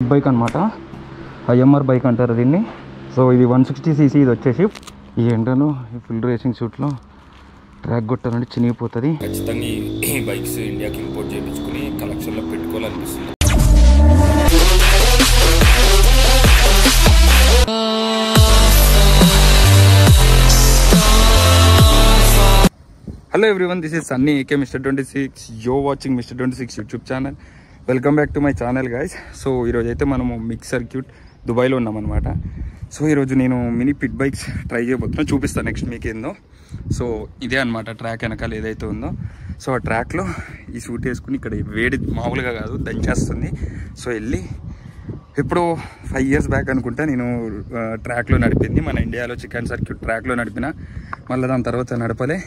Bike అనమాట, IMR bike అంటారు దీన్ని. సో ఇది 160cc. ఇది వచ్చేసి ఈ ఎండలో ఈ ఫుల్ రేసింగ్ షూట్లో ట్రాక్ కొట్టాలంటే చినిగిపోతుంది. ఖచ్చితంగా ఈ బైక్స్ ఇండియాకి ఇంపోర్ట్ చేయించుకుని కలెక్షన్లో పెట్టుకోవాలనిపిస్తుంది. Hello everyone, this is Sunny AK mister 26. Yo watching mister 26 YouTube channel. Welcome back to my channel guys. So ఈరోజు అయితే మనము మిక్స్ సర్క్యూట్ దుబాయ్లో ఉన్నామన్నమాట. సో ఈరోజు నేను మినీ పిట్ బైక్స్ ట్రై చేయబోతున్నాను, చూపిస్తాను నెక్స్ట్ మీకేందో. సో ఇదే అనమాట ట్రాక్ వెనకాల ఏదైతే ఉందో. సో ఆ ట్రాక్లో ఈ సూట్ వేసుకుని ఇక్కడ వేడి మామూలుగా కాదు దంచేస్తుంది. సో వెళ్ళి ఇప్పుడు 5 years బ్యాక్ అనుకుంటా నేను ట్రాక్లో నడిపింది, మన ఇండియాలో చికెన్ సర్క్యూట్ ట్రాక్లో నడిపిన. మళ్ళీ దాని తర్వాత నడపలే,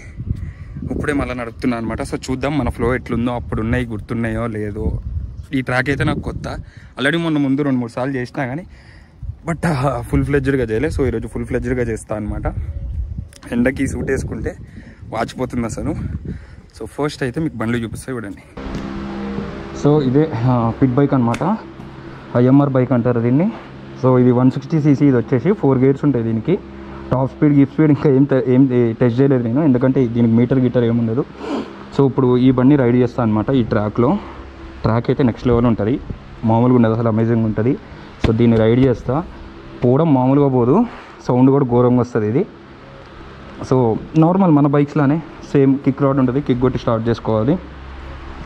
ఇప్పుడే మళ్ళీ నడుపుతున్నాను అనమాట. సో చూద్దాం మన ఫ్లో ఎట్లుందో, అప్పుడు ఉన్నాయి గుర్తున్నాయో లేదో. ఈ ట్రాక్ అయితే నాకు కొత్త, ఆల్రెడీ ముందు 2-3 సార్లు చేసినా కానీ బట్ ఫుల్ ఫ్లెడ్జ్డ్గా చేయలేదు. సో ఈరోజు ఫుల్ ఫ్లెడ్జ్డ్గా చేస్తాను అనమాట. ఎండకి సూట్ వేసుకుంటే వాచిపోతుంది అసలు. సో ఫస్ట్ అయితే మీకు బండ్లు చూపిస్తాయి చూడండి. సో ఇదే పిట్ బైక్ అనమాట, ఐఎంఆర్ బైక్ అంటారు దీన్ని. సో ఇది 160cc. ఇది వచ్చేసి 4 gears ఉంటాయి దీనికి. టాప్ స్పీడ్ గిఫ్ స్పీడ్ ఇంకా ఏం టెస్ట్ చేయలేదు నేను, ఎందుకంటే దీనికి మీటర్ గిటర్ ఏముండదు. సో ఇప్పుడు ఈ బండి రైడ్ చేస్తాను అనమాట ఈ ట్రాక్లో. ట్రాక్ అయితే నెక్స్ట్ లెవెల్ ఉంటుంది, మామూలుగా ఉండదు, అసలు అమేజింగ్ ఉంటుంది. సో దీన్ని రైడ్ చేస్తా, పోవడం మామూలుగా పోదు, సౌండ్ కూడా ఘోరంగా వస్తుంది ఇది. సో నార్మల్ మన బైక్స్లానే సేమ్ కిక్ రాడ్ ఉంటుంది, కిక్ కొట్టి స్టార్ట్ చేసుకోవాలి.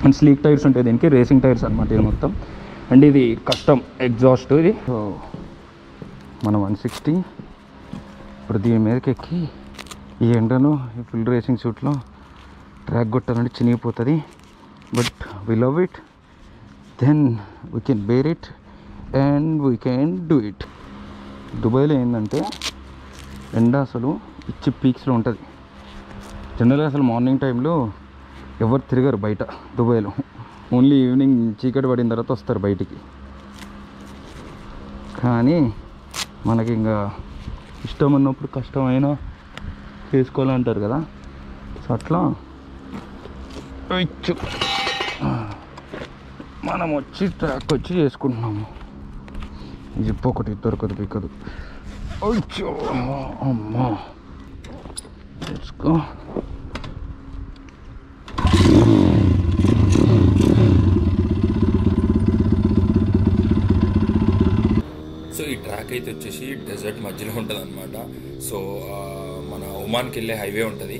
అండ్ స్లీక్ టైర్స్ ఉంటాయి దీనికి, రేసింగ్ టైర్స్ అనమాట ఇది మొత్తం. అండ్ ఇది కస్టమ్ ఎగ్జాస్ట్ ఇది. సో మన 160 ఇప్పుడు దీని మీదకి ఎక్కి ఈ ఎండలో ఈ ఫుల్ రేసింగ్ షూట్లో ట్రాక్ కొట్టాలంటే చినిగిపోతుంది. But we love it, then we can bear it and we can do it. దుబాయ్లో ఏంటంటే ఎండ అసలు ఇచ్చి పీక్స్లో ఉంటుంది. జనరల్గా అసలు మార్నింగ్ టైంలో ఎవరు తిరగరు బయట దుబాయ్లో, ఓన్లీ ఈవినింగ్ చీకటి పడిన తర్వాత వస్తారు బయటికి. కానీ మనకి ఇంకా ఇష్టం ఉన్నప్పుడు కష్టమైనా చేసుకోవాలంటారు కదా. సో అట్లా మనం వచ్చి ట్రాక్ వచ్చి చేసుకుంటున్నాము. జిప్ ఒకటి దొరకదు పిక్కదు. అమ్మా తెచ్చుకో. సో ఈ ట్రాక్ అయితే వచ్చేసి డెజర్ట్ మధ్యలో ఉంటుంది అనమాట. సో మన ఒమాన్కి వెళ్ళే హైవే ఉంటుంది,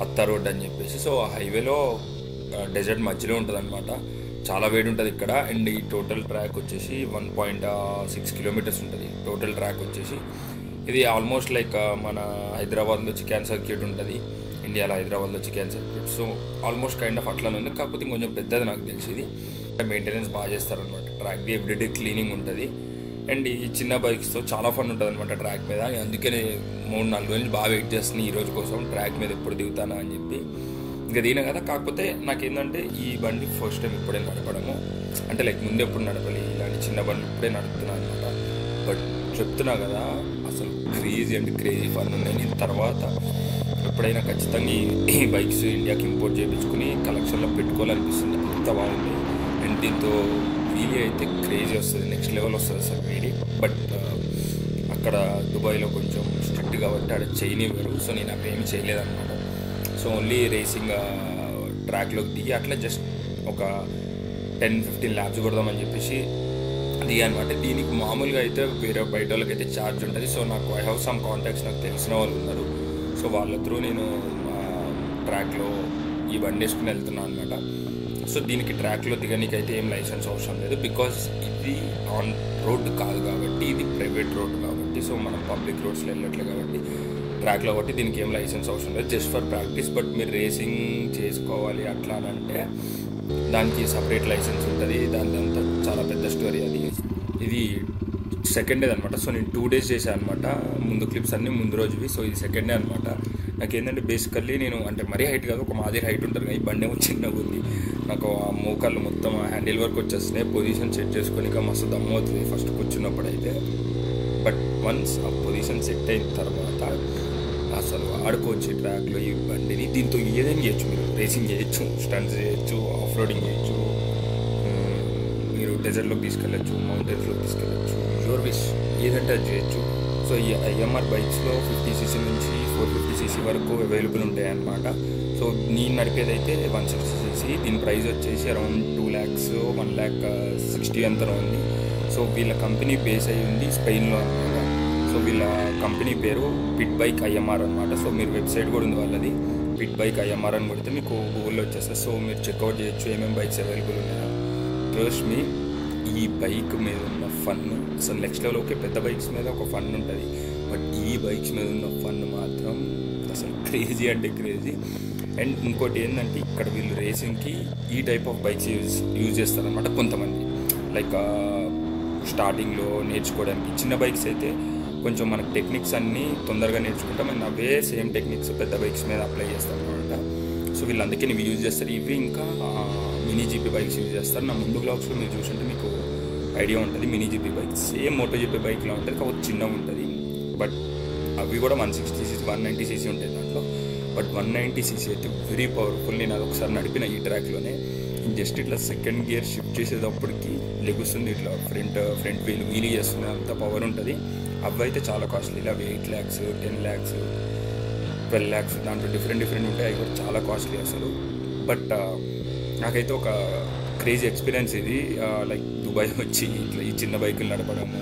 అత్తా రోడ్ అని చెప్పేసి. సో ఆ హైవేలో డెజర్ట్ మధ్యలో ఉంటుంది అనమాట. చాలా వేడి ఉంటుంది ఇక్కడ. అండ్ ఈ టోటల్ ట్రాక్ వచ్చేసి 1.6 kilometers ఉంటుంది టోటల్ ట్రాక్ వచ్చేసి. ఇది ఆల్మోస్ట్ లైక్ మన హైదరాబాద్లో చికెన్ సర్క్యూట్ ఉంటుంది, ఇండియాలో హైదరాబాద్లో chicken circuit. So almost kind of అట్లానే ఉంది, కాకపోతే ఇంకొంచెం పెద్దది నాకు తెలిసి. ఇది మెయింటెనెన్స్ బాగా చేస్తారనమాట ట్రాక్ది, ఎవ్రీడే క్లీనింగ్ ఉంటుంది. అండ్ ఈ చిన్న బైక్స్తో చాలా ఫన్ ఉంటుంది అనమాట ట్రాక్ మీద. అందుకనే 3-4 రోజులు బాగా వెయిట్ చేస్తున్నాను ఈ రోజు కోసం, ట్రాక్ మీద ఎప్పుడు దిగుతానా అని చెప్పి. ఇంకా దీనే కదా, కాకపోతే నాకేంటంటే ఈ బండి ఫస్ట్ టైం ఇప్పుడే నడపడము, అంటే లైక్ ముందు ఎప్పుడు నడపాలి, ఇలాంటి చిన్న బండి ఇప్పుడే నడుపుతున్నాను అనమాట. బట్ చెప్తున్నా కదా అసలు క్రేజీ అంటే క్రేజీ ఫన్ ఉన్నాయి. నేను తర్వాత ఎప్పుడైనా ఖచ్చితంగా ఈ బైక్స్ ఇండియాకి ఇంపోర్ట్ చేయించుకుని కలెక్షన్లో పెట్టుకోవాలనిపిస్తుంది, అంత బాగుంది. అండ్ దీంతో వీలీ అయితే క్రేజీ వస్తుంది, నెక్స్ట్ లెవెల్ వస్తుంది సార్ వీలీ. బట్ అక్కడ దుబాయ్లో కొంచెం స్ట్రిక్ట్ కాబట్టి అక్కడ చేయనివ్వరు. సో నేను అక్కడ ఏమి చేయలేదన్నమాట. సో ఓన్లీ రేసింగ్ ట్రాక్లోకి దిగి అట్లా జస్ట్ ఒక 10-15 laps కొడదామని చెప్పేసి దిగా అనమాట. దీనికి మామూలుగా అయితే వేరే బయట వాళ్ళకి అయితే ఛార్జ్ ఉంటుంది. సో నాకు ఐ హ్యావ్ సమ్ కాంటాక్ట్స్, నాకు తెలిసిన వాళ్ళు ఉన్నారు. సో వాళ్ళ త్రూ నేను ట్రాక్లో ఈ బండి వేసుకుని వెళ్తున్నాను అనమాట. సో దీనికి ట్రాక్లో దిగడానికి అయితే ఏం లైసెన్స్ అవసరం లేదు, బికాజ్ ఇది ఆన్ రోడ్ కాదు కాబట్టి, ఇది ప్రైవేట్ రోడ్ కాబట్టి. సో మనం పబ్లిక్ రోడ్స్లో వెళ్ళట్లేదు కాబట్టి ట్రాక్లో కాబట్టి దీనికి ఏం లైసెన్స్ అవసరం లేదు, జస్ట్ ఫర్ ప్రాక్టీస్. బట్ మీరు రేసింగ్ చేసుకోవాలి అట్లా అని అంటే దానికి సపరేట్ లైసెన్స్ ఉంటుంది, దానిదంతా చాలా పెద్ద స్టోరీ అది. ఇది సెకండ్ డే అనమాట. సో నేను 2 days చేశాను అనమాట. ముందు క్లిప్స్ అన్నీ ముందు రోజువి. సో ఇది సెకండ్ డే అనమాట. నాకేంటంటే బేసికల్లీ నేను అంటే మరీ హైట్ కాదు, ఒక మాదిరి హైట్ ఉంటుంది కదా, ఈ బండి ఏమో చిన్నగా ఉంది. నాకు ఆ మోకాళ్ళు మొత్తం హ్యాండిల్ వర్క్ వచ్చేస్తున్నాయి, పొజిషన్ సెట్ చేసుకొని ఇక మస్తు దమ్ము అవుతుంది ఫస్ట్ కూర్చున్నప్పుడు అయితే. బట్ వన్స్ ఆ పొజిషన్ సెట్ అయిన తర్వాత అసలు ఆడుకోవచ్చు ట్రాక్లో ఈ బండిని. దీంతో ఏదైనా చేయొచ్చు, మీరు రేసింగ్ చేయొచ్చు, స్టంట్స్ చేయొచ్చు, ఆఫ్ రోడింగ్ చేయొచ్చు, మీరు డెజర్ట్లోకి తీసుకెళ్ళచ్చు, మౌంటైన్స్లోకి తీసుకెళ్ళచ్చు, యువర్ విష్ ఏదంటే అది చేయొచ్చు. సో ఈ ఐఎంఆర్ బైక్స్లో 50cc నుంచి 450cc వరకు అవైలబుల్ ఉంటాయి అన్నమాట. సో నేను నడిపేదైతే 160cc. దీని ప్రైస్ వచ్చేసి అరౌండ్ 2,60,000 ఎంతనో ఉంది. సో వీళ్ళ కంపెనీ బేస్ అయ్యి ఉంది స్పెయిన్లో అనమాట. సో వీళ్ళ కంపెనీ పేరు పిట్ బైక్ ఐఎంఆర్ అనమాట. సో మీరు వెబ్సైట్ కూడా ఉంది వాళ్ళది, పిట్ బైక్ ఐఎంఆర్ అని కొడితే మీకు గూగుల్లో వచ్చేస్తుంది. సో మీరు చెక్అవుట్ చేయొచ్చు ఏమేమి బైక్స్ అవైలబుల్ ఉన్నాయో. ట్రస్ట్ మీ, ఈ బైక్ మీద ఉన్న ఫన్ అసలు నెక్స్ట్ లెవెల్. ఓకే, పెద్ద బైక్స్ మీద ఒక ఫన్ ఉంటుంది, బట్ ఈ బైక్స్ మీద ఉన్న ఫన్ మాత్రం అసలు క్రేజీ అంటే క్రేజీ. అండ్ ఇంకోటి ఏంటంటే ఇక్కడ వీళ్ళు రేసింగ్కి ఈ టైప్ ఆఫ్ బైక్స్ యూజ్ చేస్తారనమాట కొంతమంది. లైక్ స్టార్టింగ్లో నేర్చుకోవడానికి చిన్న బైక్స్ అయితే కొంచెం మనకు టెక్నిక్స్ అన్నీ తొందరగా నేర్చుకుంటాం, అండ్ అవే సేమ్ టెక్నిక్స్ పెద్ద బైక్స్ మీద అప్లై చేస్తాం అనమాట. సో వీళ్ళు అందుకే ఇవి యూజ్ చేస్తారు. ఇవి ఇంకా మినీ జీపీ బైక్స్ యూజ్ చేస్తారు. నా ముందు బ్లాగ్స్లో మీరు చూసుంటే మీకు ఐడియా ఉంటుంది. Mini GP bike same Moto GP బైక్లో ఉంటుంది, కాబట్టి చిన్నగా ఉంటుంది. బట్ అవి కూడా 160cc 190cc ఉంటాయి దాంట్లో. బట్ 190cc అయితే వెరీ పవర్ఫుల్. నేను అది ఒకసారి నడిపిన ఈ ట్రాక్లోనే. జస్ట్ ఇట్లా సెకండ్ గేర్ షిఫ్ట్ చేసేటప్పటికి లెగుస్తుంది, ఇట్లా ఫ్రంట్ వీలీ చేస్తుంది, అంత పవర్ ఉంటుంది. అవి అయితే చాలా కాస్ట్లీ. ఇలా 8 lakhs 10 lakhs 12 lakhs దాంట్లో డిఫరెంట్ ఉంటాయి. అవి కూడా చాలా కాస్ట్లీ అసలు. బట్ నాకైతే ఒక క్రేజీ ఎక్స్పీరియన్స్ ఇది. లైక్ దుబాయ్ వచ్చి ఇట్లా ఈ చిన్న బైకులు నడపడము,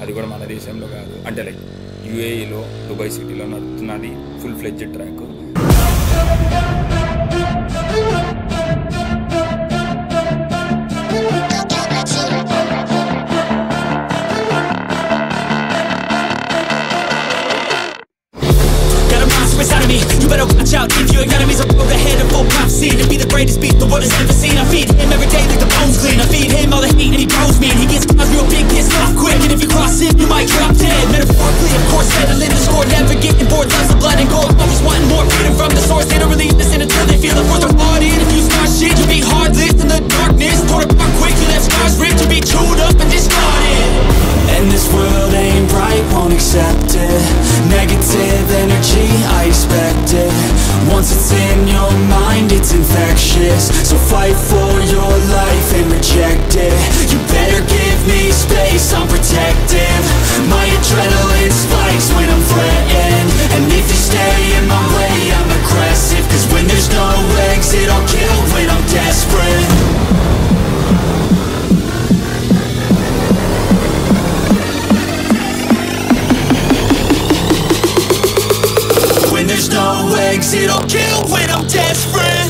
అది కూడా మన దేశంలో కాదు, అంటే లైక్ యూఏఈలో దుబాయ్ సిటీలో నడుపుతున్నది full fledged track. You better watch out if your enemies are over the head of full prophecy. To be the greatest beast the world has ever seen. I feed him every day like the bones clean. I feed him all the hate and he grows me. And he gets cause real big, gets off quick. And if you cross him, you might drop dead. Metaphorically, of course, settling the score. Never getting bored, lots of blood and gore. Always wanting more, freedom from the source. They don't really listen until they feel it for their heart in. If you start shit, you be heartless in the darkness. Torn apart quick, you left scars ripped. You be chewed up and discarded. And this world ain't right, won't accept it. Negative energy, I expect it. Once it's in your mind, it's infectious. So fight for your life and reject it. You better give me space, I'm protective. My adrenaline spikes when I'm threatened. And if you stay in my way, I'm aggressive. Cause when there's no exit, I'll kill when I'm desperate. When there's no exit, I'll kill when I'm desperate.